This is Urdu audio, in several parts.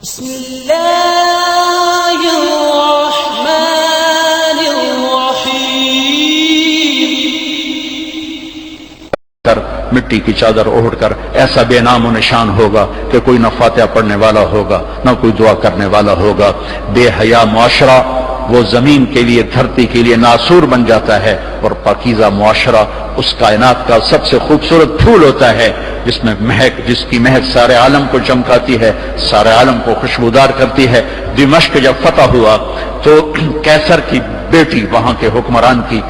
بسم اللہ الرحمن الرحیم مٹی کی چادر اوڑھ کر ایسا بے نام و نشان ہوگا کہ کوئی نہ فاتحہ پڑھنے والا ہوگا نہ کوئی دعا کرنے والا ہوگا۔ بے حیا معاشرہ وہ زمین کے لیے دھرتی کے لیے ناسور بن جاتا ہے، اور پاکیزہ معاشرہ اس کائنات کا سب سے خوبصورت پھول ہوتا ہے جس کی مہک سارے عالم کو چمکاتی ہے، سارے عالم کو خوشبودار کرتی ہے۔ دمشق جب فتح ہوا تو کیسر کی بیٹی وہاں کے حکمران کی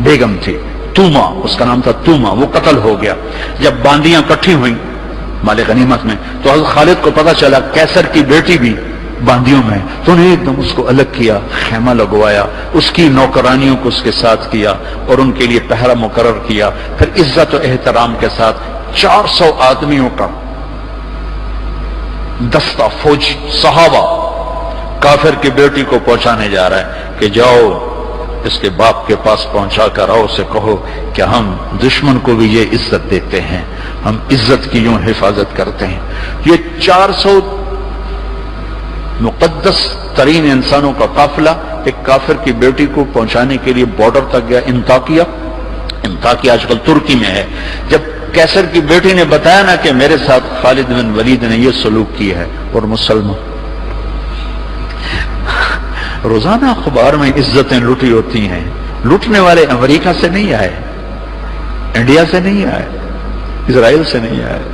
بیگم تھی، توما، اس کا نام تھا توما، وہ قتل ہو گیا۔ جب باندیاں کٹھی ہوئیں مال غنیمت میں تو حضرت خالد کو پتا چلا کیسر کی بیٹی بھی باندیوں میں، تو انہیں ایک دم اس کو الگ کیا، خیمہ لگوایا، اس کی نوکرانیوں کو اس کے ساتھ کیا اور ان کے لیے پہرا مقرر کیا۔ پھر عزت و احترام کے ساتھ 400 آدمیوں کا دستہ فوجی صحابہ کافر کی بیٹی کو پہنچانے جا رہا ہے کہ جاؤ اس کے باپ کے پاس پہنچا کر آؤ، اسے کہو کہ ہم دشمن کو بھی یہ عزت دیتے ہیں، ہم عزت کی یوں حفاظت کرتے ہیں۔ یہ 400 مقدس ترین انسانوں کا قافلہ ایک کافر کی بیٹی کو پہنچانے کے لیے بارڈر تک گیا، انطاکیہ آج کل ترکی میں ہے۔ جب کیسر کی بیٹی نے بتایا نا کہ میرے ساتھ خالد بن ولید نے یہ سلوک کی ہے، اور مسلمان روزانہ اخبار میں عزتیں لوٹی ہوتی ہیں، لوٹنے والے امریکہ سے نہیں آئے، انڈیا سے نہیں آئے، اسرائیل سے نہیں آئے،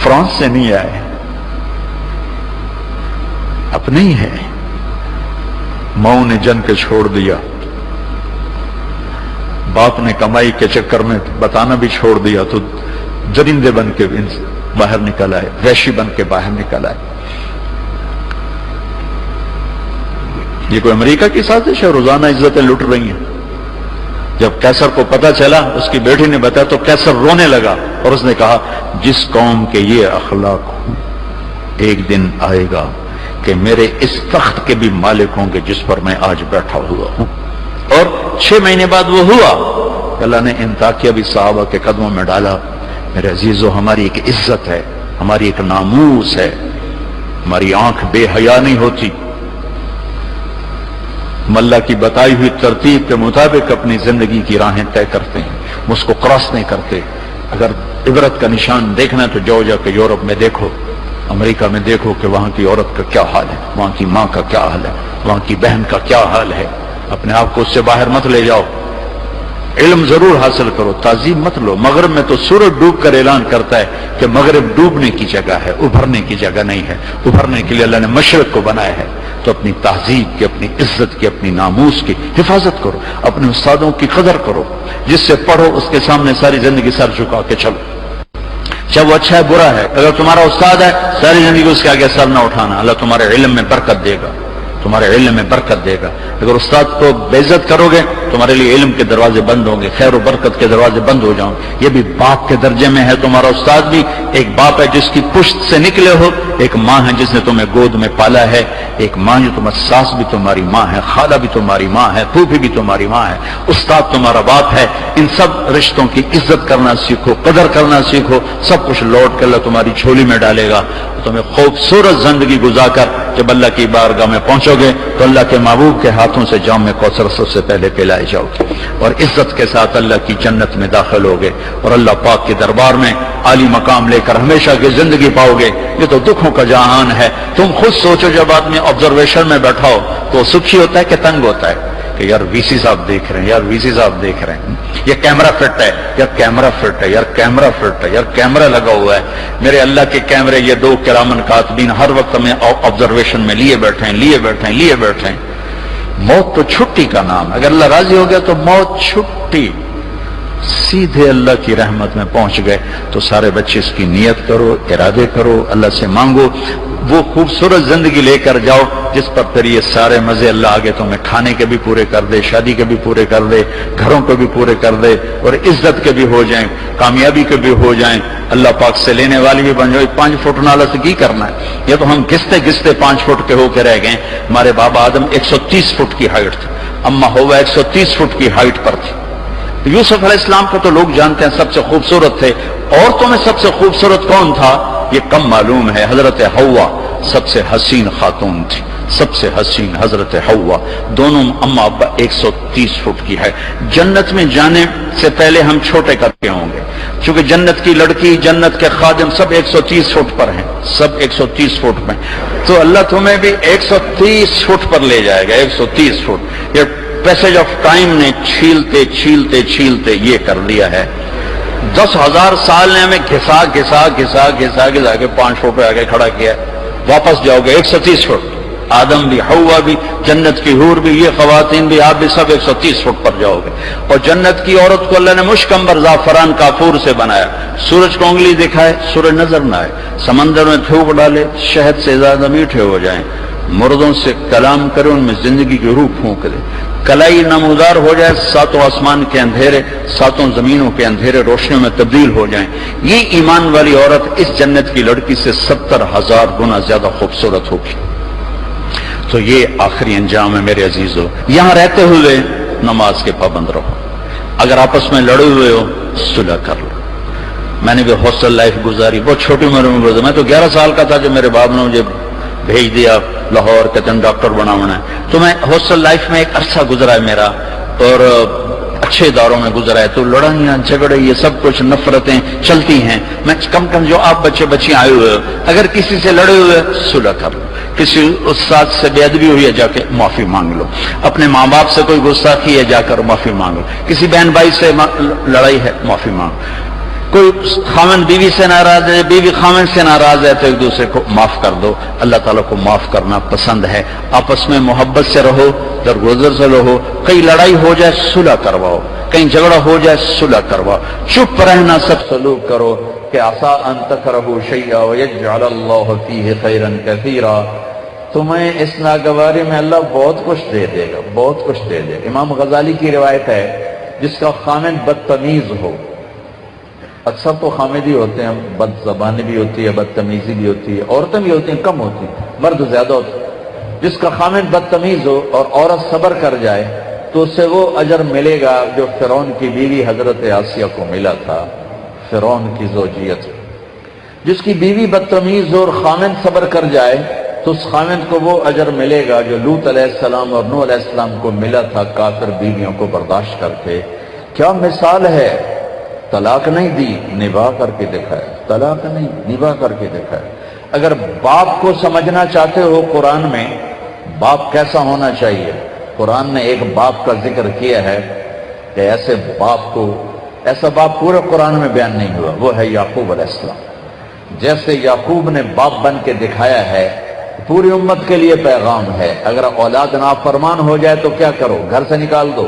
فرانس سے نہیں آئے، اپنے ہی ہے۔ ماؤں نے جن کے چھوڑ دیا، باپ نے کمائی کے چکر میں بتانا بھی چھوڑ دیا، تو درندے بن کے باہر نکل آئے، وحشی بن کے باہر نکل آئے۔ یہ کوئی امریکہ کی سازش ہے؟ روزانہ عزتیں لٹ رہی ہیں۔ جب کیسر کو پتا چلا، اس کی بیٹی نے بتایا تو کیسر رونے لگا اور اس نے کہا جس قوم کے یہ اخلاق ہوں ایک دن آئے گا کہ میرے اس تخت کے بھی مالک ہوں گے جس پر میں آج بیٹھا ہوا ہوں۔ اور 6 مہینے بعد وہ ہوا، اللہ نے انطاکیہ بھی صحابہ کے قدموں میں ڈالا۔ میرے عزیزو، ہماری ایک عزت ہے، ہماری ایک ناموس ہے، ہماری آنکھ بے حیا نہیں ہوتی، ہم اللہ کی بتائی ہوئی ترتیب کے مطابق اپنی زندگی کی راہیں طے کرتے ہیں، ہم اس کو کراس نہیں کرتے۔ اگر عبرت کا نشان دیکھنا ہے تو جاؤ جا کے یورپ میں دیکھو، امریکہ میں دیکھو کہ وہاں کی عورت کا کیا حال ہے، وہاں کی ماں کا کیا حال ہے، وہاں کی بہن کا کیا حال ہے۔ اپنے آپ کو اس سے باہر مت لے جاؤ، علم ضرور حاصل کرو، تعظیم مت لو۔ مغرب میں تو سورج ڈوب کر اعلان کرتا ہے کہ مغرب ڈوبنے کی جگہ ہے، ابھرنے کی جگہ نہیں ہے۔ ابھرنے کے لیے اللہ نے مشرق کو بنایا ہے، تو اپنی تہذیب کی، اپنی عزت کی، اپنی ناموس کی حفاظت کرو، اپنے استادوں کی قدر کرو، جس سے پڑھو اس کے سامنے ساری زندگی سر جھکا کے چلو، چاہے وہ اچھا ہے برا ہے۔ اگر تمہارا استاد ہے ساری زندگی اس کے آگے سر نہ اٹھانا، اللہ تمہارے علم میں برکت دے گا، تمہارے علم میں برکت دے گا۔ اگر استاد کو بے عزت کرو گے تمہارے لیے علم کے دروازے بند ہوں گے، خیر و برکت کے دروازے بند ہو جاؤں گے۔ یہ بھی باپ کے درجے میں ہے، تمہارا استاد بھی ایک باپ ہے جس کی پشت سے نکلے ہو، ایک ماں ہے جس نے تمہیں گود میں پالا ہے، ایک ماں جو تمہاری ساس بھی تمہاری ماں ہے، خالہ بھی تمہاری ماں ہے، پھوپھی بھی تمہاری ماں ہے، استاد تمہارا باپ ہے۔ ان سب رشتوں کی عزت کرنا سیکھو، قدر کرنا سیکھو، سب کچھ لوٹ کے اللہ تمہاری جھولی میں ڈالے گا۔ تمہیں خوبصورت زندگی گزار کر جب اللہ کی بارگاہ میں پہنچو گے تو اللہ کے محبوب کے ہاتھوں سے جام میں کوثر سب سے پہلے پلائے جاؤ گے، اور عزت کے ساتھ اللہ کی جنت میں داخل ہوگے، اور اللہ پاک کے دربار میں عالی مقام لے کر ہمیشہ کی زندگی پاؤ گے۔ یہ تو دکھوں کا جہان ہے۔ تم خود سوچو، جب آدمی آبزرویشن میں بیٹھا ہو تو سکھی ہوتا ہے کہ تنگ ہوتا ہے کہ یار وی سی صاحب دیکھ رہے ہیں، یار وی سی صاحب دیکھ رہے ہیں، یہ کیمرہ فٹ ہے، یار کیمرہ فٹ ہے، یار کیمرہ فٹ ہے، یار کیمرہ لگا ہوا ہے۔ میرے اللہ کے کیمرے یہ 2 کرامن کاتبین ہر وقت ہمیں آبزرویشن میں لیے بیٹھے ہیں، لیے بیٹھے ہیں، لیے بیٹھے ہیں۔ موت تو چھٹی کا نام ہے، اگر اللہ راضی ہو گیا تو موت چھٹی، سیدھے اللہ کی رحمت میں پہنچ گئے۔ تو سارے بچے اس کی نیت کرو، ارادے کرو، اللہ سے مانگو، وہ خوبصورت زندگی لے کر جاؤ جس پر پھر یہ سارے مزے اللہ آگے تمہیں کھانے کے بھی پورے کر دے، شادی کے بھی پورے کر دے، گھروں کے بھی پورے کر دے، اور عزت کے بھی ہو جائیں، کامیابی کے بھی ہو جائیں، اللہ پاک سے لینے والی بھی بن جائے۔ 5 فٹ نالا سے کی کرنا ہے؟ یہ تو ہم گھستے گھستے 5 فٹ کے ہو کے رہ گئے۔ ہمارے بابا آدم 130 فٹ کی ہائٹ تھی، اما ہوا 130 فٹ کی ہائٹ پر تھی۔ یوسف علیہ السلام کو تو لوگ جانتے ہیں سب سے خوبصورت تھے، عورتوں میں سب سے خوبصورت کون تھا؟ یہ کم معلوم ہے، حضرت حوا سب سے حسین خاتون تھی، سب سے حسین حضرت حوا، دونوں اماں ابا 130 فٹ کی ہے۔ جنت میں جانے سے پہلے ہم چھوٹے کرتے ہوں گے، چونکہ جنت کی لڑکی، جنت کے خادم سب 130 فٹ پر ہیں، سب 130 فٹ میں، تو اللہ تمہیں بھی 130 فٹ پر لے جائے گا، 130 فٹ۔ یہ پیسج آف ٹائم نے چھیلتے چھیلتے چھیلتے یہ کر لیا ہے۔ 10,000 سال نے ہمیں گھسا گھسا گھسا گھسا گھسا کے 5 فٹ پہ آگے کھڑا کیا، واپس جاؤ گے 130 فٹ۔ آدم بھی، حوا بھی، جنت کی حور بھی، یہ خواتین بھی، آپ بھی سب 130 فٹ پر جاؤ گے۔ اور جنت کی عورت کو اللہ نے مشکمبر زعفران کافور سے بنایا، سورج کو انگلی دکھائے سورج نظر نہ آئے، سمندر میں تھوک ڈالے شہد سے زیادہ میٹھے ہو جائیں، مردوں سے کلام کرے ان میں زندگی کی روح پھونک دے، کلائی نمودار ہو جائے، 7 آسمان کے اندھیرے 7 زمینوں کے اندھیرے روشنیوں میں تبدیل ہو جائیں۔ یہ ایمان والی عورت اس جنت کی لڑکی سے 70,000 گنا زیادہ خوبصورت ہوگی۔ تو یہ آخری انجام ہے میرے عزیزو۔ یہاں رہتے ہوئے نماز کے پابند رہو، اگر آپس میں لڑے ہوئے ہو صلح کر لو۔ میں نے بھی ہاسٹل لائف گزاری، بہت چھوٹی عمر میں گزاری، میں تو 11 سال کا تھا جب میرے باپ نے مجھے بھیج دیا لاہور، کہتے ہیں ڈاکٹر بنانا ہے، تو میں ہاسٹل لائف میں ایک عرصہ گزرا ہے میرا، اور اچھے اداروں میں گزرا ہے، تو لڑائیاں جھگڑے یہ سب کچھ نفرتیں چلتی ہیں۔ میں کم کم جو آپ بچے بچیاں آئے ہوئے ہو، اگر کسی سے لڑے ہوئے صلح کر لو، کسی استاد سے بے ادبی ہوئی ہے جا کے معافی مانگ لو، اپنے ماں باپ سے کوئی گستاخی ہے جا کر معافی مانگ لو، کسی بہن بھائی سے لڑائی ہے معافی مانگو، کوئی خامن بیوی سے ناراض ہے، بیوی خامن سے ناراض ہے تو ایک دوسرے کو معاف کر دو۔ اللہ تعالیٰ کو معاف کرنا پسند ہے۔ آپس میں محبت سے رہو، درگزر سے رہو، کہیں لڑائی ہو جائے صلح کرواؤ، کہیں جھگڑا ہو جائے صلح کرواؤ، چپ رہنا سب سلوک کرو کہ عسیٰ ان تکرہوا شیئا ویجعل اللہ فیہ خیرا کثیرا، تمہیں اس ناگواری میں اللہ بہت کچھ دے دے گا، بہت کچھ دے دے گا۔ امام غزالی کی روایت ہے، جس کا خامن بدتمیز ہو، اکثر تو خامدی ہوتے ہیں، بد زبانی بھی ہوتی ہے، بدتمیزی بھی ہوتی ہے، عورتیں بھی ہوتی ہیں، کم ہوتی ہیں، مرد زیادہ ہوتے ہیں۔ جس کا خامن بدتمیز ہو اور عورت صبر کر جائے تو اس سے وہ اجر ملے گا جو فرعون کی بیوی حضرت آسیہ کو ملا تھا، فرعون کی زوجیت۔ جس کی بیوی بدتمیز ہو اور خامن صبر کر جائے تو اس خامن کو وہ اجر ملے گا جو لوط علیہ السلام اور نوح علیہ السلام کو ملا تھا، کافر بیویوں کو برداشت کرتے۔ کیا مثال ہے! طلاق نہیں دی، نباہ کر کے دکھائے، طلاق نہیں، نباہ کر کے دکھائے۔ اگر باپ کو سمجھنا چاہتے ہو قرآن میں باپ کیسا ہونا چاہیے، قرآن نے ایک باپ کا ذکر کیا ہے کہ ایسے باپ کو، ایسا باپ پورے قرآن میں بیان نہیں ہوا، وہ ہے یعقوب علیہ السلام۔ جیسے یعقوب نے باپ بن کے دکھایا ہے، پوری امت کے لیے پیغام ہے، اگر اولاد نافرمان ہو جائے تو کیا کرو، گھر سے نکال دو،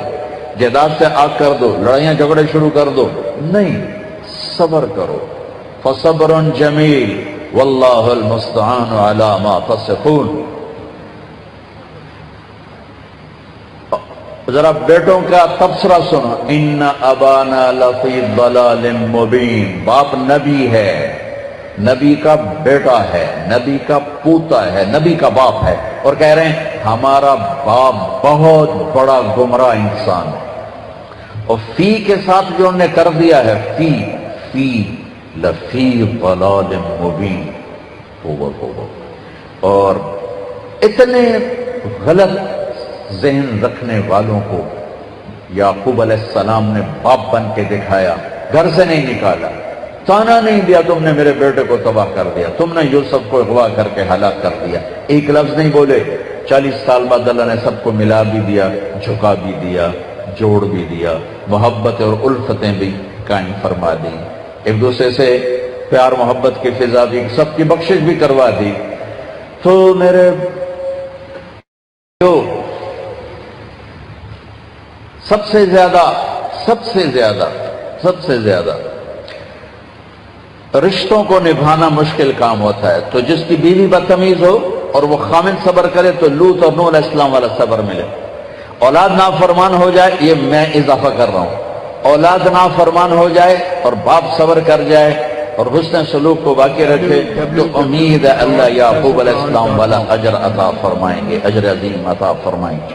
جائیداد سے آگ کر دو، لڑائیاں جھگڑے شروع کر دو، نہیں، صبر کرو، فصبر جمیل واللہ المستعان علی ما تصفون۔ ذرا بیٹوں کا تبصرہ سنو، ان ابانا لفی ضلال مبین، باپ نبی ہے، نبی کا بیٹا ہے، نبی کا پوتا ہے، نبی کا باپ ہے، اور کہہ رہے ہیں ہمارا باپ بہت بڑا گمراہ انسان ہے۔ اور فی کے ساتھ جو انہوں نے کر دیا ہے، فی لفی ضلال مبین، اور اتنے غلط ذہن رکھنے والوں کو یعقوب علیہ السلام نے باپ بن کے دکھایا، گھر سے نہیں نکالا، تانا نہیں دیا تم نے میرے بیٹے کو تباہ کر دیا، تم نے یوسف کو اغوا کر کے ہلاک کر دیا، ایک لفظ نہیں بولے۔ 40 سال بعد اللہ نے سب کو ملا بھی دیا، جھکا بھی دیا، جوڑ بھی دیا، محبت اور الفتیں بھی قائم فرما دی، ایک دوسرے سے پیار محبت کی فضا بھی، سب کی بخشش بھی کروا دی۔ تو میرے سب سے زیادہ رشتوں کو نبھانا مشکل کام ہوتا ہے، تو جس کی بیوی بدتمیز ہو اور وہ خامن صبر کرے تو لوط اور نوح علیہ السلام والا صبر ملے۔ اولاد نافرمان ہو جائے، یہ میں اضافہ کر رہا ہوں، اولاد نافرمان ہو جائے اور باپ صبر کر جائے اور حسن سلوک کو باقی رکھے تو امید ہے اللہ یعقوب علیہ السلام والا اجر عطا فرمائیں گے، اجر عظیم عطا فرمائیں گے۔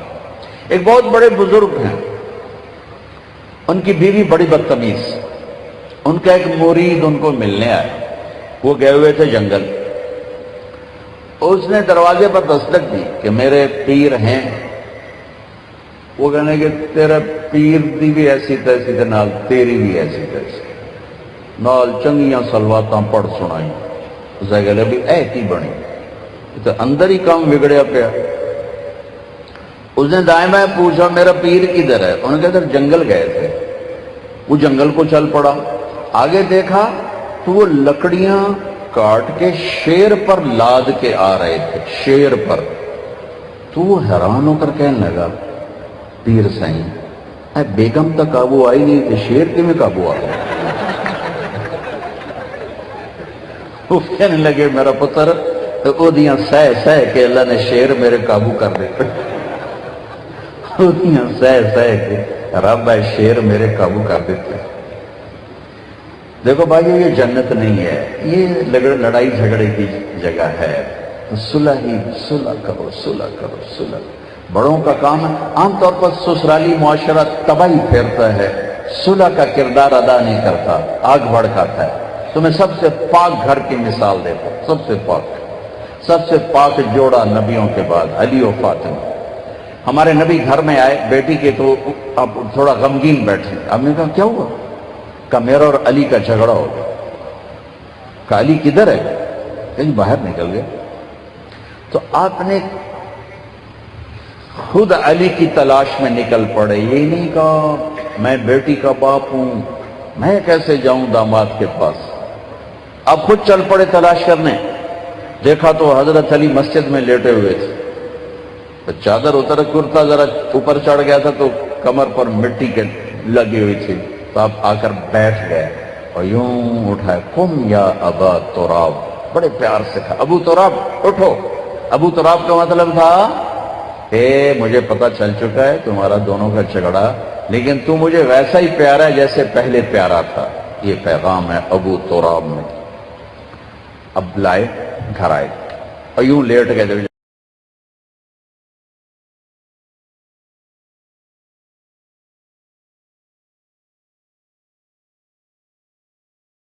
ایک بہت بڑے بزرگ ہیں، ان کی بیوی بڑی بدتمیز، ان کا ایک مرید ان کو ملنے آیا، وہ گئے ہوئے تھے جنگل. اس نے دروازے پر دستک دی کہ میرے پیر ہیں. وہ کہنے کہ تیرا پیر دی بھی ایسی تیسی تے نال تیری بھی ایسی تیسی, نال چنگیاں سلواتاں پڑھ سنائی. اسے کہنے بھی اے کی بنی, تو اندر ہی کام بگڑیا پیا. اس نے دائیں بائیں پوچھا میرا پیر کدھر ہے؟ انہوں نے کہا ادھر جنگل گئے تھے. وہ جنگل کو چل پڑا. آگے دیکھا تو وہ لکڑیاں کاٹ کے شیر پر لاد کے آ رہے تھے, شیر پر. تو وہ حیران ہو کر کہنے لگا پیر سائیں اے بیگم تک قابو آئی نہیں تھی, شیر کے میں قابو آ گیا. وہ کہنے لگے میرا پتر او دیاں سہ کے اللہ نے شیر میرے قابو کر دیتے. او دیاں سہ کے رب ہے شیر میرے قابو کر دیتے. دیکھو بھائیو یہ جنت نہیں ہے, یہ لڑائی جھگڑے کی جگہ ہے. صلح کرو, صلح کرو, صلح. بڑوں کا کام ہے. عام طور پر سسرالی معاشرہ تباہی پھیرتا ہے, صلح کا کردار ادا نہیں کرتا, آگ بھڑکاتا ہے. تو میں سب سے پاک گھر کی مثال دیتا ہوں. سب سے پاک جوڑا نبیوں کے بعد علی و فاطمہ. ہمارے نبی گھر میں آئے, بیٹی کے تو اب تھوڑا غمگین بیٹھے. آپ نے کہا کیا ہوا؟ کہ میرا اور علی کا جھگڑا ہو گیا. کہ علی کدھر ہے؟ کہیں باہر نکل گئے. تو آپ نے خود علی کی تلاش میں نکل پڑے. یہ نہیں کہا میں بیٹی کا باپ ہوں, میں کیسے جاؤں داماد کے پاس. اب خود چل پڑے تلاش کرنے. دیکھا تو حضرت علی مسجد میں لیٹے ہوئے تھے. تو چادر اتر, کرتا ذرا اوپر چڑھ گیا تھا تو کمر پر مٹی کے لگی ہوئی تھی. تو آپ آ کر بیٹھ گئے اور یوں اٹھائے, قم یا ابا تراب. بڑے پیار سے کہا ابو تراب اٹھو. ابو تراب کا مطلب تھا مجھے پتہ چل چکا ہے تمہارا دونوں کا جھگڑا, لیکن تو مجھے ویسا ہی پیارا ہے جیسے پہلے پیارا تھا. یہ پیغام ہے ابو تراب میں. اب لائے گھر آئے اور یوں لیٹ گئے.